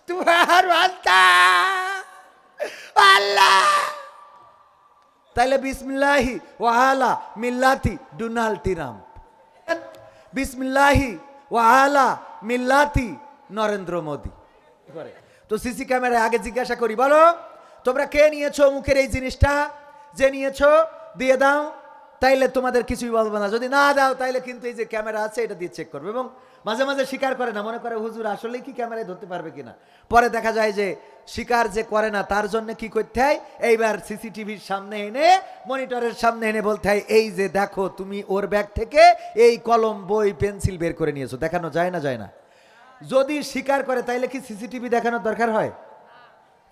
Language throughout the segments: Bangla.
তোমার বান্দা আল্লাহ। তাইলে বিসমিল্লাহি ওয়া আলা মিল্লাতি ডোনাল্ড ট্রাম্প, বিসমিল্লাহি ওয়া আলা মিল্লাতি নরেন্দ্র মোদি করে। তো সিসি ক্যামেরায় আগে জিজ্ঞাসা করি, বলো তোমরা কে নিয়েছো মুখের এই জিনিসটা? যে নিয়েছো দিয়ে দাও, তাইলে তোমাদের কিছুই বলবো না। যদি না দাও তাইলে কিন্তু এই যে ক্যামেরা আছে এটা দিয়ে চেক করবে। এবং মাঝে মাঝে স্বীকার করে না, মনে করে হুজুর আসলেই কি ক্যামেরায় ধরতে পারবে কিনা। পরে দেখা যায় যে স্বীকার যে করে না তার জন্য কি করতে হয়, এইবার সিসিটিভির সামনে এনে মনিটরের সামনে এনে বলতে হয় এই যে দেখো তুমি ওর ব্যাগ থেকে এই কলম বই পেন্সিল বের করে নিয়েছো। দেখানো যায় না? যায় না। যদি স্বীকার করে তাইলে কি সিসিটিভি দেখানোর দরকার হয়?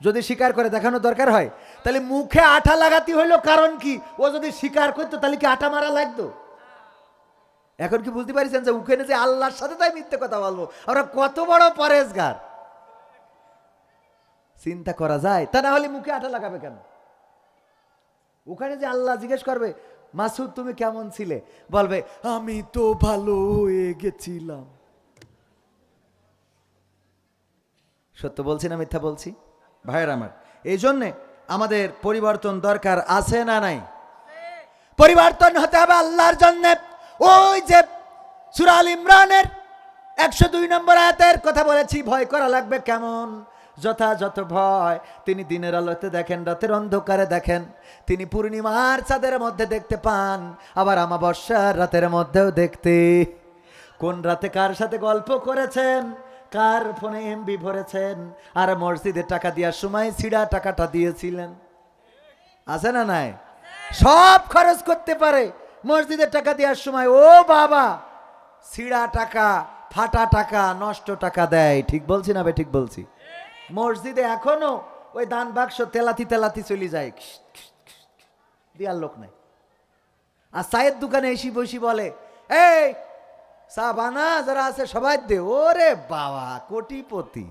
যদি স্বীকার করে দেখানোর দরকার হয়? তাহলে মুখে আঠা লাগাতে হইলো কারণ কি? ও যদি স্বীকার করতো তাহলে কি আঠা মারা লাগতো? এখন কি বুঝতে পারছেন যে ওখানে যে আল্লাহর সাথে তাই মিথ্যে কথা বলবো, আমরা কত বড় পরেশগার চিন্তা করা যায়? তা না হলে মুখে আঠা লাগাবে কেন? ওখানে যে আল্লাহ জিজ্ঞেস করবে মাসুদ তুমি কেমন ছিলে, বলবে আমি তো ভালো হয়ে গেছিলাম। সত্য বলছি না মিথ্যা বলছি ভাইয়ের আমার? এই জন্যে আমাদের পরিবর্তন দরকার আছে না নাই? পরিবর্তন হতে হবে আল্লাহর জন্যে। ওই যে সূরা আল ইমরানের 102 নম্বর আয়াতের কথা বলেছি, ভয় করা লাগবে কেমন? যথাযথ ভয় তিনি দিনের আলোতে দেখেন, রাতের অন্ধকারে দেখেন, তিনি পূর্ণিমার চাঁদের মধ্যে দেখতে পান, আবার অমাবস্যার রাতের মধ্যেও দেখতে। কোন রাতে কার সাথে গল্প করেছেন, কার ফোনে এমবি ভরেছেন, আর মসজিদে টাকা দেওয়ার সময় ছিঁড়া টাকাটা দিয়েছিলেন। আছে না নাই? সব খরচ করতে পারে মসজিদের টাকা দেওয়ার সময়। ও বাবা, ছিঁড়া টাকা, ফাটা টাকা, নষ্ট টাকা দেয়। ঠিক বলছি না? ঠিক বলছি। মসজিদে এখনো ওই দান বাক্স তেলাতি তেলাতি চলে যায়, দেওয়ার লোক নাই। আর চায়ের দোকানে এসি বসি বলে এই চা বানা, যারা আছে সবাই দে। ওরে বাবা, কোটিপতি।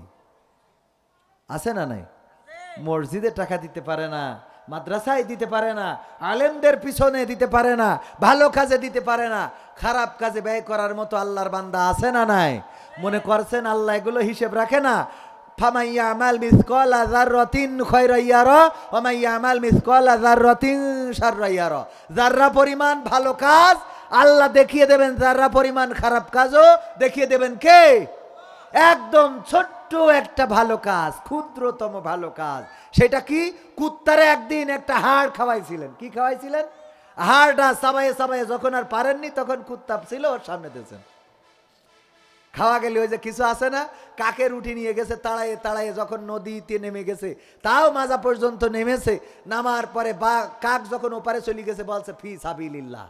আছে না নাই? মসজিদে টাকা দিতে পারে না, মাদ্রাসায় দিতে পারে না, আলেমদের পিছনে দিতে পারে না, ভালো কাজে দিতে পারে না, খারাপ কাজে ব্যয় করার মতো আল্লাহর বান্দা আছে না নাই? মনে করছেন আল্লাহ এগুলো হিসেব রাখে না? ফামাইয়া আমাল মিসকালা যাররাতিন খায়রা ইয়ারা ওয়া মাইয়া আমাল মিসকালা যাররাতিন শাররা ইয়ারা। যাররা পরিমাণ ভালো কাজ আল্লাহ দেখিয়ে দেবেন, যাররা পরিমাণ খারাপ কাজও দেখিয়ে দেবেন। কে? একদম ছোট্ট একটা ভালো কাজ, ক্ষুদ্রতম ভালো কাজ। সেটা কি? কুত্তারে একদিন একটা হাড় খাওয়াইছিলেন। কি খাওয়াইছিলেন? হাড়টা সাবাইয়ে সাবাইয়ে যখন আর পারেননি তখন কুত্তা ছিল ওর সামনে দিয়েছেন, খাওয়া গেলে ওই যে কিছু আছে না, কাকের উঠি নিয়ে গেছে তাড়াইয়ে তাড়াইয়ে, যখন নদীতে নেমে গেছে তাও মাজা পর্যন্ত নেমেছে, নামার পরে বা কাক যখন ওপারে চলে গেছে বলছে ফি সাবিলিল্লাহ।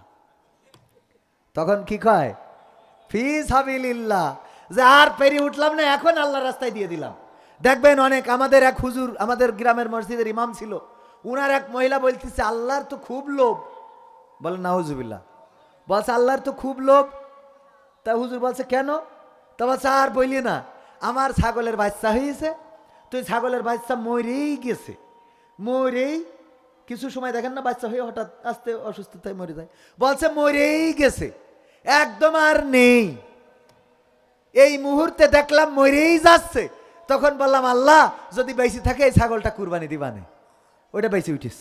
তখন কি কয়? ফি সাবিলিল্লাহ, যে আর পেরিয়ে উঠলাম না, এখন আল্লাহর রাস্তায় দিয়ে দিলাম। দেখবেন অনেক, আমাদের এক হুজুর, আমাদের গ্রামের মসজিদের ইমাম ছিল, উনার এক মহিলা বলতেছে আল্লাহর তো খুব লোভ। বলে নাউজুবিল্লাহ। বলছে আল্লাহর তো খুব লোভ। তা হুজুর বলছে কেন? তা বলছে আর বললি না, আমার ছাগলের বাচ্চা হয়েছে, তো ছাগলের বাচ্চা মরেই গেছে, মরেই কিছু সময় দেখেন না বাচ্চা হয়ে হঠাৎ আস্তে অসুস্থতায় মরে যায়। বলছে মরেই গেছে, একদম আর নেই, এই মুহূর্তে দেখলাম মরেই যাচ্ছে। তখন বললাম আল্লাহ যদি বেঁচে থাকে এই ছাগলটা কুরবানি দিবানে। ওইটা বেঁচে উঠিস।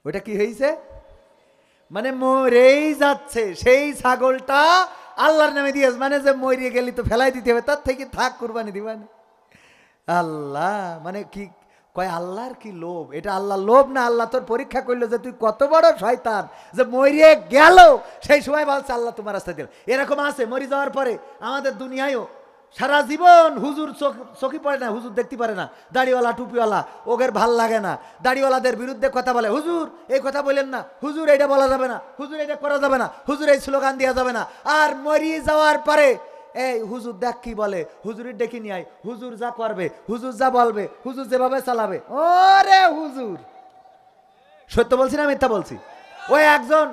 ওইটা কি হয়েছে? মানে মরেই যাচ্ছে, সেই ছাগলটা আল্লাহর নামে দিয়েছ, মানে যে মরিয়ে গেলি তো ফেলাই দিতে হবে, তার থেকে থাক কুরবানি দিবানে। আল্লাহ মানে কি কয়, আল্লাহর কি লোভ? এটা আল্লাহ লোভ না, আল্লাহ তোর পরীক্ষা করলো যে তুই কত বড় শয়তান, যে মরিয়ে গেল সেই সময় বলছে আল্লাহ তোমার রাস্তায় দিল। এরকম আছে মরি যাওয়ার পরে আমাদের দুনিয়ায়ও সারা জীবন হুজুর চোখে পড়ে না, হুজুর দেখতে পারে না, দাড়িওয়ালা টুপিওয়ালা ওদের ভাল লাগে না, দাড়িওয়ালাদের বিরুদ্ধে কথা বলে, হুজুর এই কথা বলেন না, হুজুর এটা বলা যাবে না, হুজুর এটা করা যাবে না, হুজুর এই স্লোগান দেওয়া যাবে না। আর মরিয়ে যাওয়ার পরে এই হুজুর দেখ কি বলে, হুজুরের ডেকে নিয়ে আয়, হুজুর যা করবে, হুজুর যা বলবে, হুজুর যেভাবে চালাবে। ওরে হুজুর, সত্য বলছি না মিথ্যা বলছি? ওই একজন,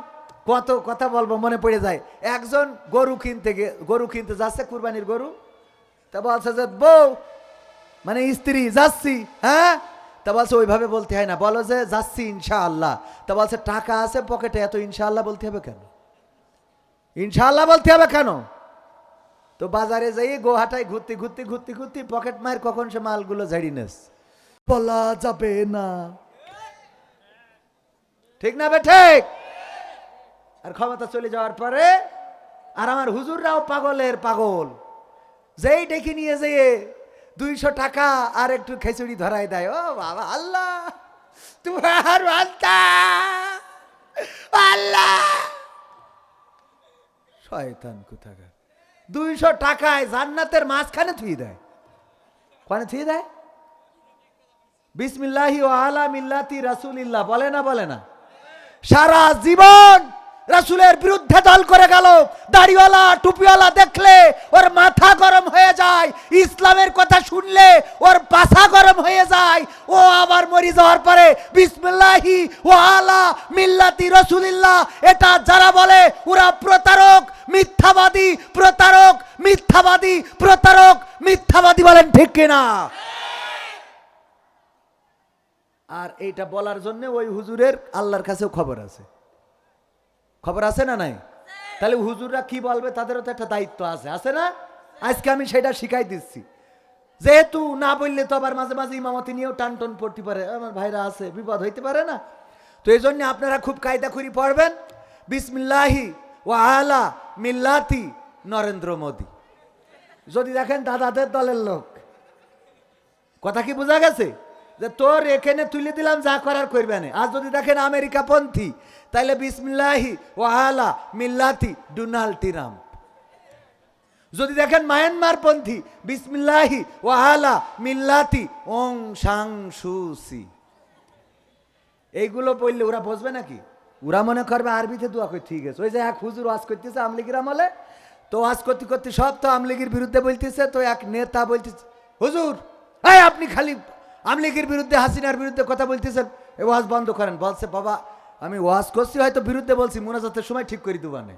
কত কথা বলবো মনে পড়ে যায়, একজন গরু কিনতে যাচ্ছে, কুরবানির গরু। তা বলছে যে বউ মানে স্ত্রী যাচ্ছি, হ্যাঁ? তা বলছে ওইভাবে বলতে হয় না, বলো যে যাচ্ছি ইনশাআল্লাহ। তা বলছে টাকা আছে পকেটে, এত ইনশাআল্লাহ বলতে হবে কেন? ইনশাআল্লাহ বলতে হবে কেন? তো বাজারে যাই গোহাটায় ঘুরতে ঘুরতে ঘুরতে ঘুরতে পকেট মার কখন সে মালগুলো ঝাড়ি নেস, বলা যাবে না, ঠিক না বে ঠিক? আর ক্ষমতা চলে যাওয়ার পরে আর আমার হুজুররাও পাগলের পাগল, যেই ডেকে নিয়ে যেয়ে 200 টাকা আর একটু খিচুড়ি ধরাই দেয়। ও বাবা আল্লাহ তোমার আল্লাহ, শয়তান কোথাকার। 200 টাকায় জান্নাতের মাঝখানে থুই দেয়। কোনে থুই দেয়? বিসমিল্লাহি ওয়া আলা মিল্লাতি রাসূলিল্লাহ বলে না, বলে না? সারা জীবন রাসূলের বিরুদ্ধে দল করে গেল, দাড়িওয়ালা টুপিওয়ালা দেখলে ওর মাথা গরম হয়ে যায়, ইসলামের কথা শুনলে ওর পাছা গরম হয়ে যায়। ও আবার মরে যাওয়ার পরে বিসমিল্লাহি ওয়া আলা মিল্লাতি রাসূলিল্লাহ এটা যারা বলে ওরা প্রতারক, মিথ্যাবাদী, প্রতারক, মিথ্যাবাদী, প্রতারক, মিথ্যাবাদী, বলেন ঠিক কিনা? আর এইটা বলার জন্য ওই হুজুরের আল্লাহর কাছেও খবর আছে, খবর আছে না নাই? তাহলে হুজুররা কি বলবে তাদেরও তো একটা দায়িত্ব আছে, আছে না? আজকে আমি সেটা শিখাই দিচ্ছি, যেহেতু না বললে তো আবার মাঝে মাঝে ইমামতি নিয়েও টান টন পড়তে পারে, আমার ভাইরা আছে, বিপদ হইতে পারে না? তো এই জন্য আপনারা খুব কায়দা করে পড়বেন বিসমিল্লাহি ওয়া আলা মিল্লাতি নরেন্দ্র মোদী। যদি দেখেন দাদাদের দলের লোক, কথা কি বোঝা গেছে? যে তোর এখানে তুলে দিলাম, যা করার করবে না। আর যদি দেখেন আমেরিকা পন্থী, তাইলে বিসমিল্লাহি ওয়া আলা মিল্লাতি ডোনাল্ড ট্রাম্প। যদি দেখেন মায়ানমার পন্থী, বিসমিল্লাহি ওয়া আলা মিল্লাতি ওং সাং সু সি। এইগুলো পড়লে ওরা বুঝবে নাকি? ওরা মনে করবে আরবিতে দোয়া করতে, ঠিক আছে। ওই যে এক হুজুর ওয়াজ করতেছে আমলিগির আমলে, তো ওয়াজ করতে করতে সব তো আমলিগির বিরুদ্ধে বলতেছে, তো এক নেতা বলতেছে, হুজুর এই আপনি খালি আমলিগির বিরুদ্ধে, হাসিনার বিরুদ্ধে কথা বলতেছেন, এই ওয়াজ বন্ধ করেন। বলছে বাবা আমি ওয়াজ করছি, হয়তো বিরুদ্ধে বলছি, মুনাজাতের সময় ঠিক করে দেবো না।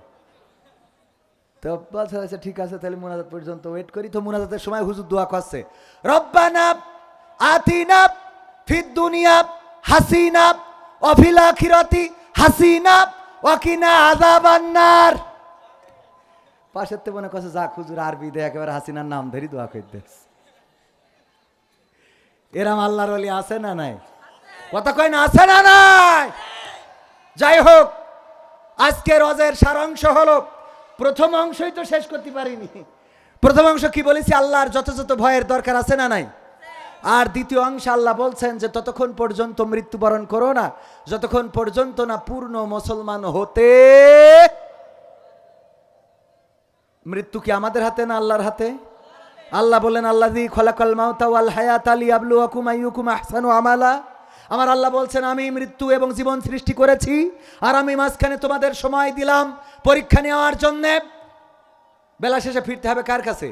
তো বলছে আচ্ছা ঠিক আছে, তাহলে মুনাজাত পর্যন্ত ওয়েট করি। তো মুনাজাতের সময় হুজুর দোয়া করছে, রব্বানা আতিনা ফিদ দুনিয়া হাসিনা ওয়া ফিল আখিরাতি হাসিনা ওয়া কিনা আযাবান নার। পাশের তো মনে করছে যাক হুজুর আরবি দিয়ে একেবারে হাসিনার নাম ধরি দোয়া করতেছে। এরাম আল্লাহর ওলি আছে না নাই? কথা কয় না, আছে না নাই? যাই হোক, আজকের ওয়াজের সারাংশ হলো, প্রথম অংশই তো শেষ করতে পারিনি। প্রথম অংশ কি বলেছি? আল্লাহর যথাযথ ভয়ের দরকার আছে না নাই? আর দ্বিতীয় অংশ আল্লাহ বলছেন যে ততক্ষণ পর্যন্ত মৃত্যুবরণ করো না যতক্ষণ পর্যন্ত না পূর্ণ মুসলমান হতে। মৃত্যু কি আমাদের হাতে না আল্লাহর হাতে? আল্লাহ বলেন আল্লাযী খলাকাল মাউতা ওয়াল হায়াতা লিয়াবলুয়াকুম আইয়ুকুম আহসানু আমালা। আমার আল্লাহ বলছেন আমি মৃত্যু এবং জীবন সৃষ্টি করেছি, আর আমি মাঝখানে তোমাদের সময় দিলাম পরীক্ষা নেওয়ার জন্যে। বেলা শেষে ফিরতে হবে কার কাছে?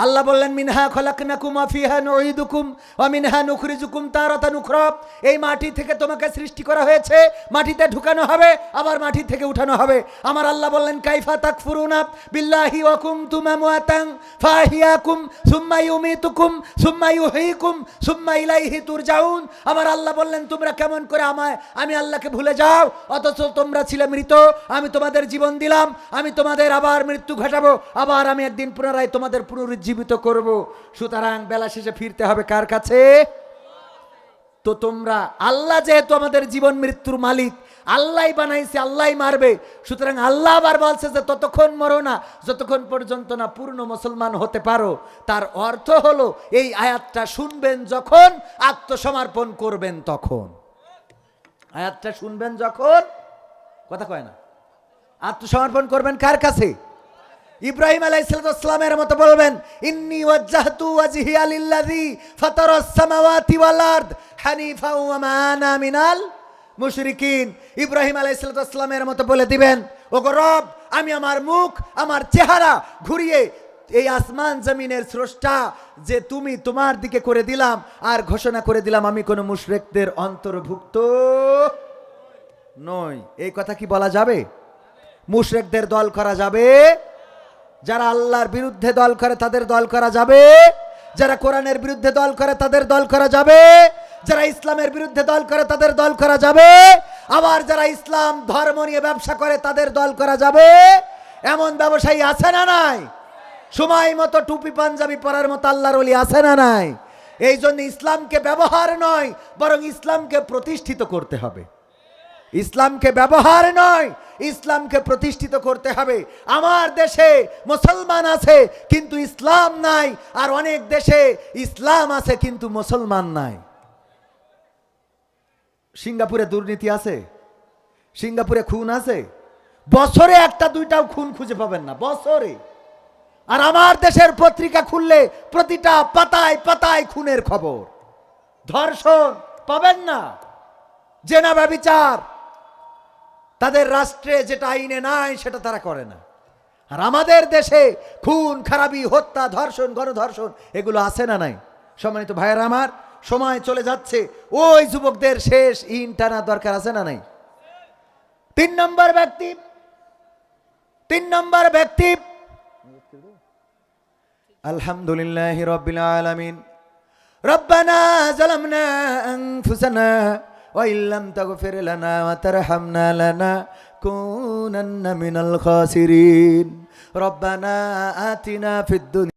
আল্লাহ বললেন মিনহা খলাকনাকুম ওয়া ফিহা নুঈদুকুম ওয়া মিনহা নুখরিজুকুম তারাতান উখরা। এই মাটি থেকে তোমাকে সৃষ্টি করা হয়েছে, মাটিতে ঢুকানো হবে, আবার মাটি থেকে উঠানো হবে। আমার আল্লাহ বললেন কাইফা তাকফুরুনা বিল্লাহি ওয়া কুনতুম আমওয়াতান ফাহিয়াকুম সুম্মা ইউমিতুকুম সুম্মা ইউহয়িকুম সুম্মা ইলাইহি তুরজাউন। আমার আল্লাহ বললেন তোমরা কেমন করে আমি আল্লাহকে ভুলে যাও, অথচ তোমরা ছিলে মৃত, আমি তোমাদের জীবন দিলাম, আমি তোমাদের আবার মৃত্যু ঘটাবো, আবার আমি একদিন পুনরায় তোমাদের জীবিত করব। সুতরাং বেলা শেষে ফিরতে হবে কার কাছে? তো তোমরা আল্লাহ যেহেতু আমাদের জীবন মৃত্যুর মালিক, আল্লাহই বানাইছে, আল্লাহই মারবে, সুতরাং আল্লাহ আবার বলছে যে ততক্ষণ মরো না যতক্ষণ পর্যন্ত না পূর্ণ মুসলমান হতে পারো। তার অর্থ হলো এই আয়াতটা শুনবেন যখন, আত্মসমর্পণ করবেন তখন। আয়াতটা শুনবেন যখন, কথা কয় না, আত্মসমর্পণ করবেন কার কাছে? ইব্রাহিম আলাইহিস সালামের মতো বলবেন ইন্নী ওয়াজ্জাহতু ওয়াজহিয়া লিল্লাযী ফাতারাস সামাওয়াতি ওয়াল আরদ হানিফা ওয়া মা আনা মিনাল মুশরিকিন। ইব্রাহিম আলাইহিস সালামের মতো বলে দিবেন ওগো রব, আমি আমার মুখ, আমার চেহারা ঘুরিয়ে এই আসমান জমিনের স্রষ্টা যে তুমি, তোমার দিকে করে দিলাম, আর ঘোষণা করে দিলাম আমি কোনো মুশরিকদের অন্তর্ভুক্ত নই। এই কথা কি বলা যাবে? মুশরিকদের দল করা যাবে? যারা আল্লাহর বিরুদ্ধে দল করে তাদের দল করা যাবে? যারা কোরআনের বিরুদ্ধে দল করে তাদের দল করা যাবে? যারা ইসলামের বিরুদ্ধে দল করে তাদের দল করা যাবে? আবার যারা ইসলাম ধর্ম নিয়ে ব্যবসা করে তাদের দল করা যাবে? এমন ব্যবসায়ী আছে না নাই? সময় মতো টুপি পাঞ্জাবি পরার মতো আল্লাহর ওলি আছে না নাই? এই জন্য ইসলামকে ব্যবহার নয়, বরং ইসলামকে প্রতিষ্ঠিত করতে হবে। ইসলামকে ব্যবহার নয়, ইসলামকে প্রতিষ্ঠিত করতে হবে। আমার দেশে মুসলমান আছে কিন্তু ইসলাম নাই, আর অনেক দেশে ইসলাম আছে কিন্তু মুসলমান নাই। সিঙ্গাপুরে দুর্নীতি আছে, সিঙ্গাপুরে খুন আছে, বছরে একটা দুইটাও খুন খুঁজে পাবেন না, বছরে। আর আমার দেশের পত্রিকা খুললে প্রতিটা পাতায় পাতায় খুনের খবর, ধর্ষণ পাবেন না, জেনা ব্যভিচার। তাদের রাষ্ট্রে যেটা আইনে নাই সেটা তারা করে না। আর আমাদের দেশে খুন খারাপি, হত্যা, ধর্ষণ, গণধর্ষণ এগুলো আছে না নাই? সম্মানিত ভাইয়েরা আমার, সময় চলে যাচ্ছে, ওই যুবকদের শেষ ইন টানা দরকার আছে না নাই? 3 নম্বর ব্যক্তি, 3 নম্বর ব্যক্তি, আলহামদুলিল্লাহি রাব্বিল আলামিন। রব্বানা যালামনা আনফুসানা ওয়া ইল্লাম তাগফির লানা ওয়া তারহামনা লানাকুনান্না মিনাল খাসিরিন। রব্বানা আতিনা ফিদ দুনিয়া